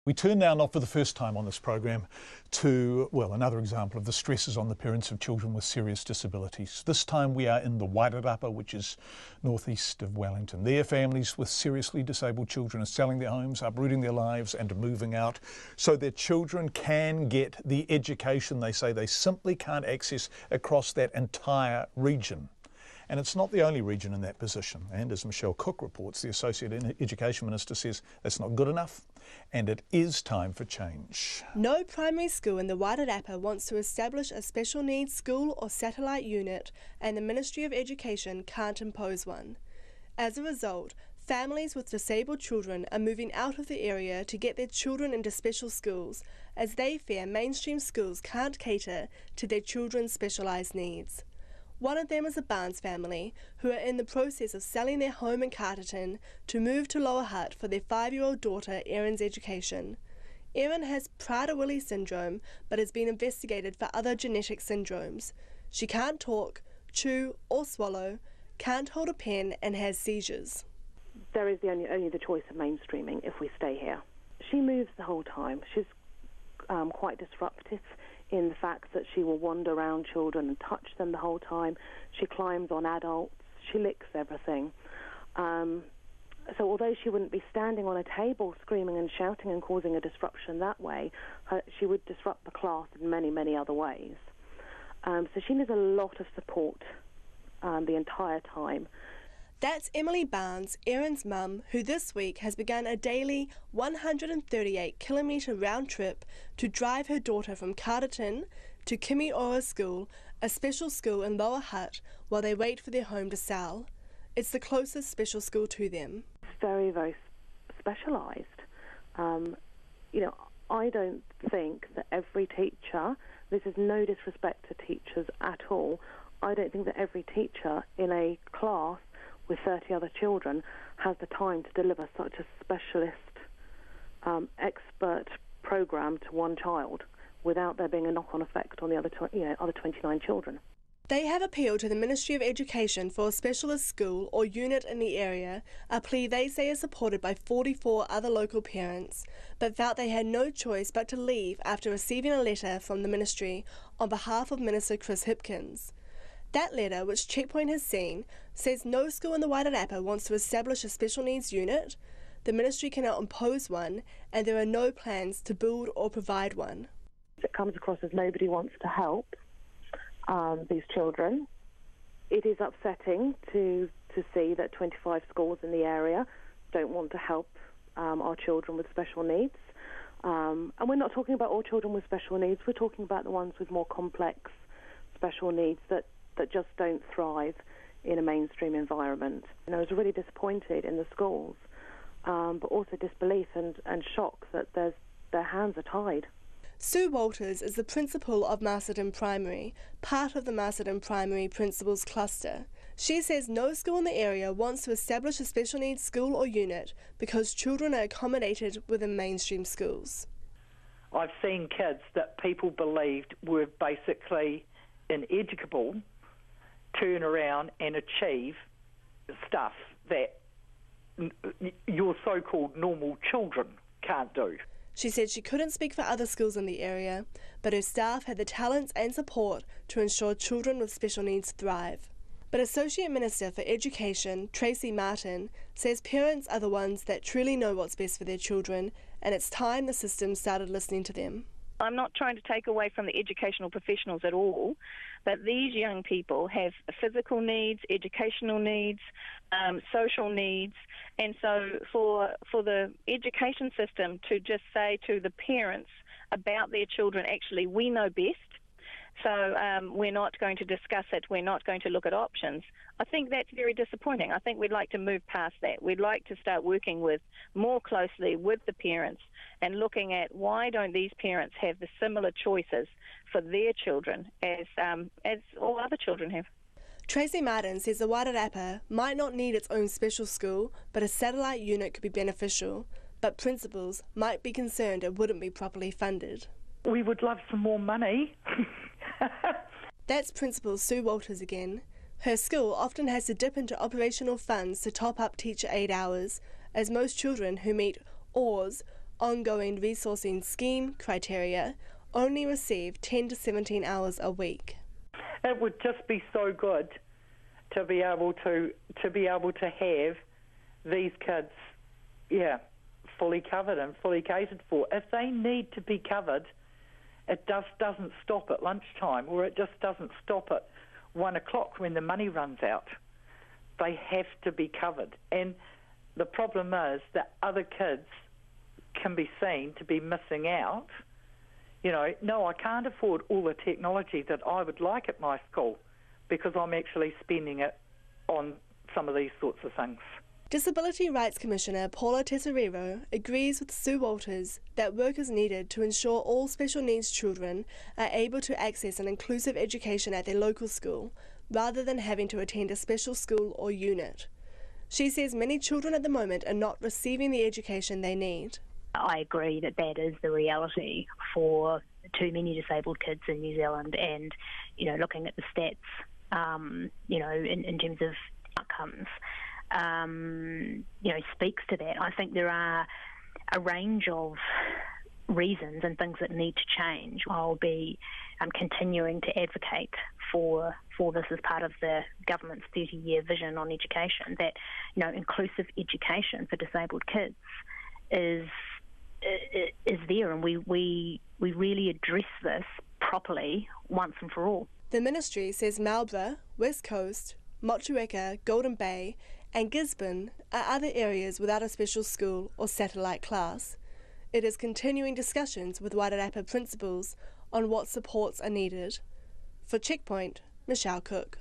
We turn now, not for the first time on this program, to, well, another example of the stresses on the parents of children with serious disabilities. This time we are in the Wairarapa, which is northeast of Wellington. There, families with seriously disabled children are selling their homes, uprooting their lives and moving out so their children can get the education they say they simply can't access across that entire region. And it's not the only region in that position. And as Michelle Cook reports, the Associate Education Minister says that's not good enough and it is time for change. No primary school in the Wairarapa wants to establish a special needs school or satellite unit, and the Ministry of Education can't impose one. As a result, families with disabled children are moving out of the area to get their children into special schools, as they fear mainstream schools can't cater to their children's specialised needs. One of them is a Barnes family who are in the process of selling their home in Carterton to move to Lower Hutt for their 5-year-old daughter Erin's education. Erin has Prader-Willi syndrome but has been investigated for other genetic syndromes. She can't talk, chew or swallow, can't hold a pen and has seizures. There is only the choice of mainstreaming if we stay here. She moves the whole time. She's quite disruptive in the fact that she will wander around children and touch them the whole time. She climbs on adults. She licks everything. So although she wouldn't be standing on a table screaming and shouting and causing a disruption that way, she would disrupt the class in many, many other ways. So she needs a lot of support the entire time. That's Emily Barnes, Erin's mum, who this week has begun a daily 138-kilometre round trip to drive her daughter from Carterton to Kimiora School, a special school in Lower Hutt, while they wait for their home to sell. It's the closest special school to them. It's very, very specialised. I don't think that every teacher, this is no disrespect to teachers at all, I don't think that every teacher in a class with 30 other children has the time to deliver such a specialist, expert program to one child without there being a knock-on effect on the other 29 children. They have appealed to the Ministry of Education for a specialist school or unit in the area, a plea they say is supported by 44 other local parents, but felt they had no choice but to leave after receiving a letter from the Ministry on behalf of Minister Chris Hipkins. That letter, which Checkpoint has seen, says no school in the Wairarapa wants to establish a special needs unit, the Ministry cannot impose one, and there are no plans to build or provide one. It comes across as nobody wants to help these children. It is upsetting to see that 25 schools in the area don't want to help our children with special needs. And we're not talking about all children with special needs, we're talking about the ones with more complex special needs that just don't thrive in a mainstream environment. And I was really disappointed in the schools, but also disbelief and shock that their hands are tied. Sue Walters is the principal of Masterton Primary, part of the Masterton Primary Principals Cluster. She says no school in the area wants to establish a special needs school or unit because children are accommodated within mainstream schools. I've seen kids that people believed were basically ineducable turn around and achieve stuff that your so-called normal children can't do. She said she couldn't speak for other schools in the area, but her staff had the talents and support to ensure children with special needs thrive. But Associate Minister for Education, Tracy Martin, says parents are the ones that truly know what's best for their children, and it's time the system started listening to them. I'm not trying to take away from the educational professionals at all, but these young people have physical needs, educational needs, social needs, and so for the education system to just say to the parents about their children, actually, we know best, so we're not going to discuss it, we're not going to look at options, I think that's very disappointing. I think we'd like to move past that. We'd like to start working more closely with the parents and looking at why don't these parents have the similar choices for their children as all other children have. Tracy Martin says the Wairarapa might not need its own special school, but a satellite unit could be beneficial, but principals might be concerned it wouldn't be properly funded. We would love some more money. That's Principal Sue Walters again. Her school often has to dip into operational funds to top up teacher aid hours, as most children who meet OARS, ongoing resourcing scheme criteria only receive 10 to 17 hours a week. It would just be so good to be able to have these kids, fully covered and fully catered for. If they need to be covered, it doesn't stop at lunchtime, or it just doesn't stop at 1 o'clock when the money runs out. They have to be covered. And the problem is that other kids can be seen to be missing out. You know, no, I can't afford all the technology that I would like at my school because I'm actually spending it on some of these sorts of things. Disability Rights Commissioner Paula Tesoriero agrees with Sue Walters that work is needed to ensure all special needs children are able to access an inclusive education at their local school rather than having to attend a special school or unit. She says many children at the moment are not receiving the education they need. I agree that that is the reality for too many disabled kids in New Zealand, and, you know, looking at the stats, you know, in terms of outcomes, you know, speaks to that. I think there are a range of reasons and things that need to change. I'll be continuing to advocate for this as part of the government's 30-year vision on education, that, you know, inclusive education for disabled kids is there, and we really address this properly once and for all. The ministry says Marlborough, West Coast, Motueka, Golden Bay and Gisborne are other areas without a special school or satellite class. It is continuing discussions with Wairarapa principals on what supports are needed. For Checkpoint, Michelle Cook.